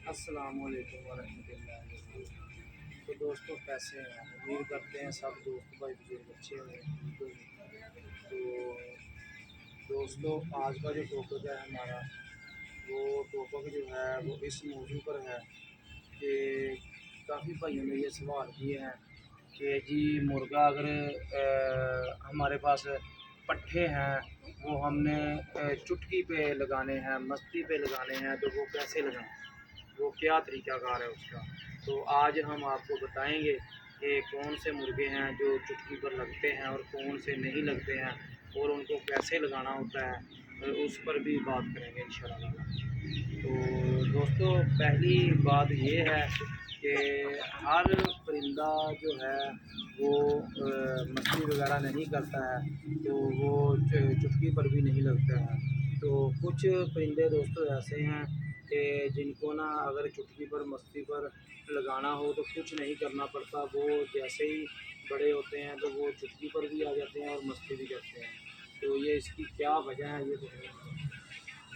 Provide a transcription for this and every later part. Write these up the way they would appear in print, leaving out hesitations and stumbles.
अस्सलाम वालेकुम वरहमतुल्लाहि वबरकातुहू। तो दोस्तों कैसे हैं? उम्मीद करते हैं सब दोस्त भाई बुजुर्ग अच्छे होंगे। तो दोस्तों आज का जो टॉपिक है हमारा, वो टॉपिक जो है वो इस मौजू पर है कि काफ़ी भाइयों ने ये सवाल किए हैं कि जी मुर्गा अगर हमारे पास पट्ठे हैं, वो हमने चुटकी पे लगाने हैं, मस्ती पे लगाने हैं, तो वो कैसे लगाएं, वो क्या तरीक़ाकार है उसका। तो आज हम आपको बताएंगे कि कौन से मुर्गे हैं जो चुटकी पर लगते हैं और कौन से नहीं लगते हैं, और उनको कैसे लगाना होता है, तो उस पर भी बात करेंगे इंशाअल्लाह। तो दोस्तों पहली बात ये है कि हर परिंदा जो है वो मछली वगैरह नहीं करता है, तो वो चुटकी पर भी नहीं लगता है। तो कुछ परिंदे दोस्तों ऐसे हैं कि जिनको ना अगर चुटकी पर मछली पर लगाना हो तो कुछ नहीं करना पड़ता, वो जैसे ही बड़े होते हैं तो वो चुटकी पर भी आ जाते हैं और मछली भी करते हैं। तो ये इसकी क्या वजह है, ये तो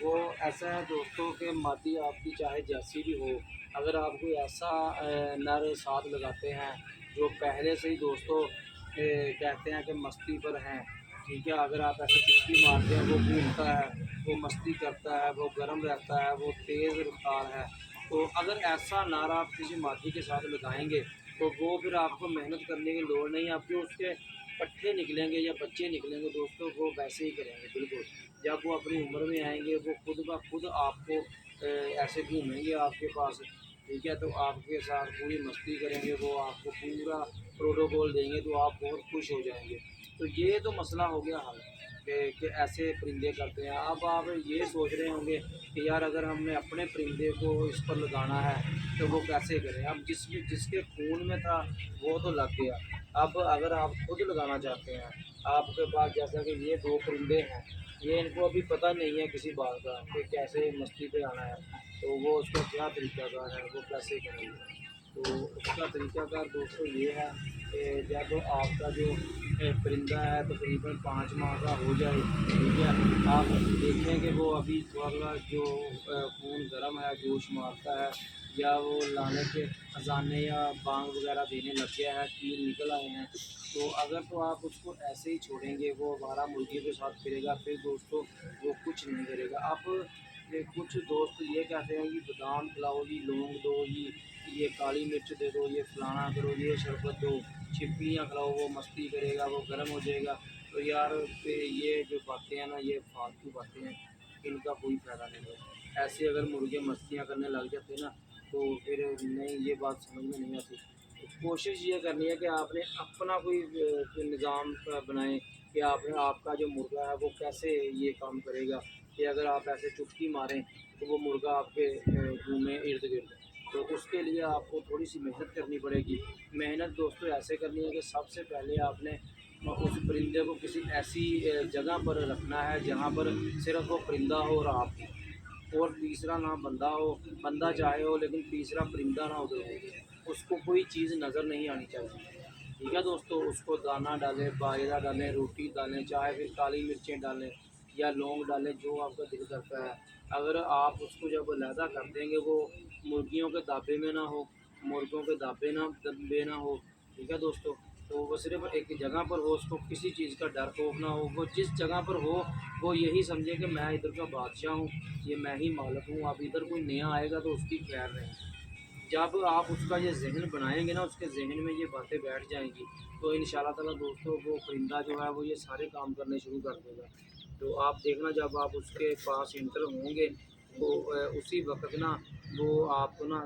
वो ऐसा है दोस्तों कि मादी आपकी चाहे जैसी भी हो, अगर आप कोई ऐसा नर साथ लगाते हैं जो पहले से ही दोस्तों कहते हैं कि मस्ती पर हैं, ठीक है, अगर आप ऐसे चुटकी मारते हैं, वो घूमता है, वो मस्ती करता है, वो गर्म रहता है, वो तेज़ रफ्तार है, तो अगर ऐसा नर आप किसी मादी के साथ लगाएंगे तो वो फिर आपको मेहनत करने की लोड़ नहीं है। आपके उसके पट्ठे निकलेंगे या बच्चे निकलेंगे दोस्तों, वो वैसे ही करेंगे बिल्कुल। जब वो अपनी उम्र में आएंगे वो खुद ब खुद आपको ऐसे घूमेंगे आपके पास, ठीक है, तो आपके साथ पूरी मस्ती करेंगे, वो आपको पूरा प्रोटोकॉल देंगे, तो आप बहुत खुश हो जाएंगे। तो ये तो मसला हो गया हल कि ऐसे परिंदे करते हैं। अब आप ये सोच रहे होंगे कि यार अगर हमने अपने परिंदे को इस पर लगाना है तो वो कैसे करें। अब जिसके खून में था वो तो लग गया। अब अगर आप खुद लगाना चाहते हैं, आपके पास जैसा कि ये दो परिंदे हैं, ये इनको अभी पता नहीं है किसी बात का कि कैसे मस्ती पे आना है, तो वो उसका क्या तरीक़ाकार है, वो कैसे करेंगे। तो उसका तरीक़ाकार दोस्तों ये है कि जब आपका जो परिंदा है तकरीबन 5 माह का हो जाए, ठीक है, आप देखें कि वो अभी थोड़ा जो खून गर्म है, जोश मारता है, या वो लाने के अजाने या बांग वगैरह देने लग गया है, कील निकल आए हैं, तो अगर तो आप उसको ऐसे ही छोड़ेंगे, वो आवारा मुर्गियों के साथ फिरेगा, फिर दोस्तों वो कुछ नहीं करेगा। आप कुछ दोस्त ये कहते हैं कि बादाम खिलाओ जी, लौंग दो जी, ये काली मिर्च दे दो, ये फलाना करो, ये शरबत दो, छिपकलियाँ खिलाओ, वो मस्ती करेगा, वो गर्म हो जाएगा। तो यार ये जो बातें हैं ना, ये फालतू बातें हैं, इनका कोई फ़ायदा नहीं है। ऐसे अगर मुर्गे मस्तियाँ करने लग जाते ना, तो फिर नहीं, ये बात समझ में नहीं आती। कोशिश ये करनी है कि आपने अपना कोई निज़ाम बनाएं कि आपने आपका जो मुर्गा है वो कैसे ये काम करेगा, कि अगर आप ऐसे चुटकी मारें तो वो मुर्गा आपके घूमे इर्द गिर्द। तो उसके लिए आपको थोड़ी सी मेहनत करनी पड़ेगी। मेहनत दोस्तों ऐसे करनी है कि सबसे पहले आपने उस परिंदे को किसी ऐसी जगह पर रखना है जहाँ पर सिर्फ वो परिंदा हो और आप हो, और तीसरा ना बंदा हो, बंदा चाहे हो लेकिन तीसरा परिंदा ना उधर हो, उसको कोई चीज़ नज़र नहीं आनी चाहिए, ठीक है दोस्तों। उसको दाना डालें, बाजरा डालें, रोटी डालें, चाहे फिर काली मिर्चें डालें या लौंग डालें, जो आपका दिल करता है। अगर आप उसको जब अलहदा कर देंगे, वो मुर्गियों के दाबे में ना हो, मुर्गों के दबे ना हो, ठीक है दोस्तों, तो वो सिर्फ एक जगह पर हो, उसको किसी चीज़ का डर खौफ ना हो, वो जिस जगह पर हो वो यही समझे कि मैं इधर का बादशाह हूँ, ये मैं ही मालिक हूँ, अब इधर कोई नया आएगा तो उसकी खैर नहीं। जब आप उसका ये ज़हन बनाएँगे ना, उसके ज़हन में ये बातें बैठ जाएँगी, तो इंशाअल्लाह ताला दोस्तों वो परिंदा जो है वो ये सारे काम करने शुरू कर देगा। तो आप देखना जब आप उसके पास इंटर होंगे, तो उसी वक़्त ना वो आपको ना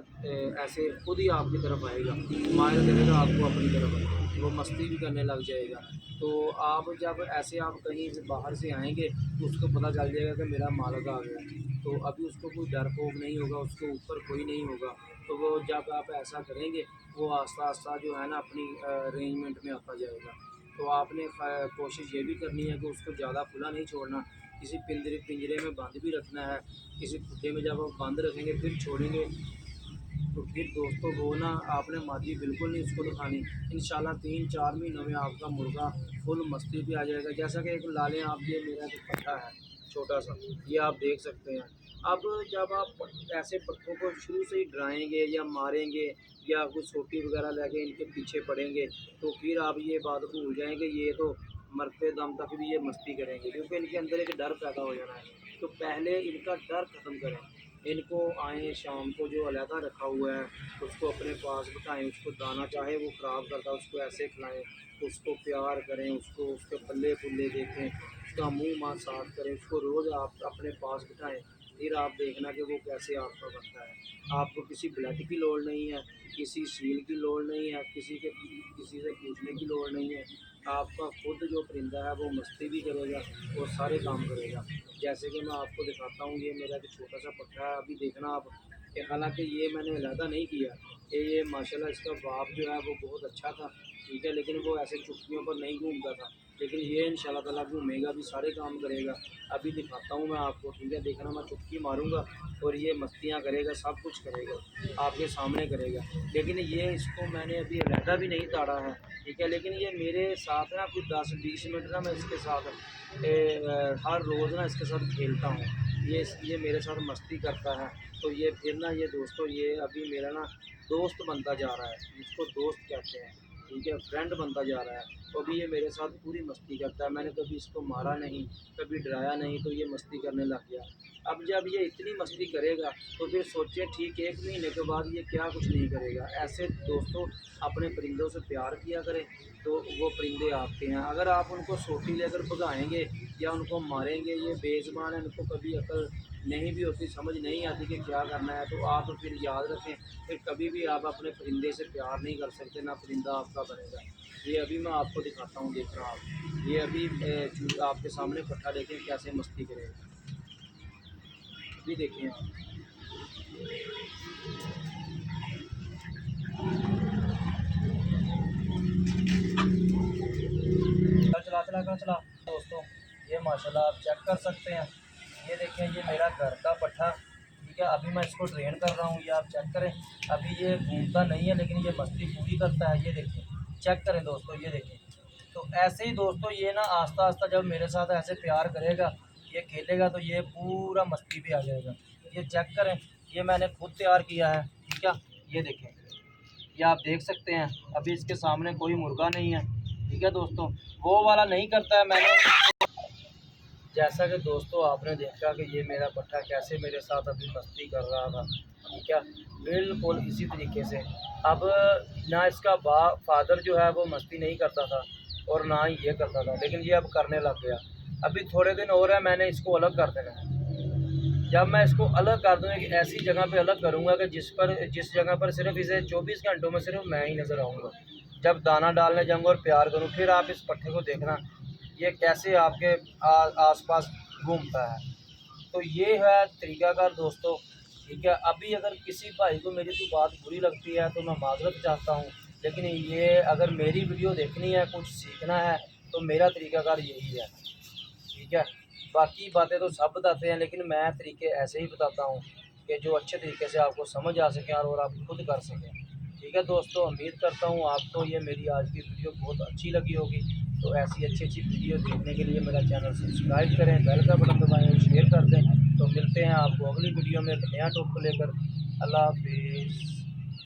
ऐसे खुद ही आपकी तरफ आएगा, माइल करेगा आपको अपनी तरफ, वो मस्ती भी करने लग जाएगा। तो आप जब ऐसे आप कहीं से बाहर से आएँगे तो उसको पता चल जाएगा कि मेरा मालिक आ गया, तो अभी उसको कोई डर खौफ नहीं होगा, उसके ऊपर कोई नहीं होगा। तो वो जब आप ऐसा करेंगे, वो आस्ता-आस्ता जो है ना अपनी अरेंजमेंट में आता जाएगा। तो आपने कोशिश ये भी करनी है कि उसको ज़्यादा खुला नहीं छोड़ना, किसी पिंजरे में बंद भी रखना है। किसी खुड्डे में जब आप बंद रखेंगे फिर छोड़ेंगे, तो फिर दोस्तों वो ना आपने मादी बिल्कुल नहीं उसको दिखानी। इंशाल्लाह 3-4 महीनों में आपका मुर्गा फुल मस्ती पे आ जाएगा। जैसा कि एक लालें आप, ये मेरा जो पट्ठा है छोटा सा, ये आप देख सकते हैं। अब जब आप ऐसे पट्ठों को शुरू से ही डराएंगे या मारेंगे या कुछ सोटी वगैरह लेके इनके पीछे पड़ेंगे, तो फिर आप ये बात भूल जाएंगे ये तो मरते दम तक भी ये मस्ती करेंगे, क्योंकि इनके अंदर एक डर पैदा हो जाना है। तो पहले इनका डर ख़त्म करें। इनको आएँ शाम को जो अलहदा रखा हुआ है उसको अपने पास बिठाएँ, उसको दाना चाहे वो ख़राब करता है उसको ऐसे खिलाएँ, उसको प्यार करें, उसको उसके पल्ले-पुल्ले देखें, उसका मुँह साफ़ करें, उसको रोज़ आप अपने पास बिठाएँ। फिर आप देखना कि वो कैसे आपका बनता है। आपको किसी ब्लड की लोड़ नहीं है, किसी सील की लोड़ नहीं है, किसी से पूछने की लोड़ नहीं है। आपका खुद जो परिंदा है वो मस्ती भी करेगा और सारे काम करेगा। जैसे कि मैं आपको दिखाता हूँ, ये मेरा एक छोटा-सा पट्ठा है, अभी देखना आप कि हालाँकि ये मैंने अलहदा नहीं किया कि ये माशाल्लाह इसका बाप जो है वो बहुत अच्छा था, ठीक है, लेकिन वो ऐसे चुटकियों पर नहीं घूमता था। लेकिन ये इंशाल्लाह ताला घूमेगा भी, सारे काम करेगा। अभी दिखाता हूँ मैं आपको, ठीक है, देखना मैं चुटकी मारूँगा और ये मस्तियाँ करेगा, सब कुछ करेगा, आपके सामने करेगा। लेकिन ये इसको मैंने अभी अलहदा भी नहीं ताड़ा है, ठीक है, लेकिन ये मेरे साथ ना कुछ 10-20 मिनट ना मैं इसके साथ हर रोज़ ना इसके साथ खेलता हूँ। ये मेरे साथ मस्ती करता है, तो ये फिर ना ये दोस्तों ये अभी मेरा ना दोस्त बनता जा रहा है, इसको दोस्त कहते हैं, ठीक है, फ्रेंड बनता जा रहा है। तो अभी ये मेरे साथ पूरी मस्ती करता है, मैंने कभी इसको मारा नहीं, कभी डराया नहीं, तो ये मस्ती करने लग गया। अब जब ये इतनी मस्ती करेगा तो फिर सोचिए ठीक 1 महीने के बाद ये क्या कुछ नहीं करेगा। ऐसे दोस्तों अपने परिंदों से प्यार किया करें, तो वो परिंदे आपके हैं। अगर आप उनको सोटी लेकर भगाएँगे या उनको मारेंगे, ये बेज़ुबान है, इनको कभी अकल नहीं भी होती, समझ नहीं आती कि क्या करना है, तो आप फिर याद रखें, फिर कभी भी आप अपने परिंदे से प्यार नहीं कर सकते, ना परिंदा आपका बनेगा। ये अभी मैं आपको दिखाता हूँ, देखना आप। ये अभी आपके सामने पट्ठा देखें कैसे मस्ती करेगा, अभी देखें आप। चला चला कर चला दोस्तों, ये माशाल्लाह आप चेक कर सकते हैं। ये देखें, ये मेरा घर का पट्ठा, ठीक है, अभी मैं इसको ट्रेन कर रहा हूँ, ये आप चेक करें। अभी ये घूमता नहीं है लेकिन ये मस्ती पूरी करता है, ये देखें, चेक करें दोस्तों, ये देखें। तो ऐसे ही दोस्तों ये ना आस्ता आस्ता जब मेरे साथ ऐसे प्यार करेगा, ये खेलेगा, तो ये पूरा मस्ती भी आ जाएगा। ये चेक करें, ये मैंने खुद तैयार किया है, ठीक है, ये देखें, ये आप देख सकते हैं। अभी इसके सामने कोई मुर्गा नहीं है, ठीक है दोस्तों, वो वाला नहीं करता है मैंने। जैसा कि दोस्तों आपने देखा कि ये मेरा पट्ठा कैसे मेरे साथ अभी मस्ती कर रहा था, ठीक है, बिल्कुल इसी तरीके से। अब ना इसका फादर जो है वो मस्ती नहीं करता था और ना ही ये करता था, लेकिन ये अब करने लग गया। अभी थोड़े दिन और है, मैंने इसको अलग कर देना है। जब मैं इसको अलग कर दूँगा, एक ऐसी जगह पे अलग करूँगा कि जिस जगह पर सिर्फ इसे 24 घंटों में सिर्फ मैं ही नज़र आऊँगा। जब दाना डालने जाऊँगा और प्यार करूँ, फिर आप इस पट्ठे को देखना ये कैसे आपके आस-पास घूमता है। तो ये है तरीक़ाकार दोस्तों, ठीक है। अभी अगर किसी भाई को मेरी कोई बात बुरी लगती है तो मैं माज़रत चाहता हूँ, लेकिन ये अगर मेरी वीडियो देखनी है, कुछ सीखना है, तो मेरा तरीक़ाकार यही है, ठीक है। बाकी बातें तो सब बताते हैं, लेकिन मैं तरीके ऐसे ही बताता हूँ कि जो अच्छे तरीके से आपको समझ आ सकें और आप खुद कर सकें, ठीक है दोस्तों। उम्मीद करता हूँ आपको ये मेरी आज की वीडियो बहुत अच्छी लगी होगी। तो ऐसी अच्छी वीडियो देखने के लिए मेरा चैनल सब्सक्राइब करें, बेल का बटन दबाएँ और शेयर कर दें। तो मिलते हैं आपको अगली वीडियो में एक नया टॉपिक लेकर। अल्लाह हाफिज़।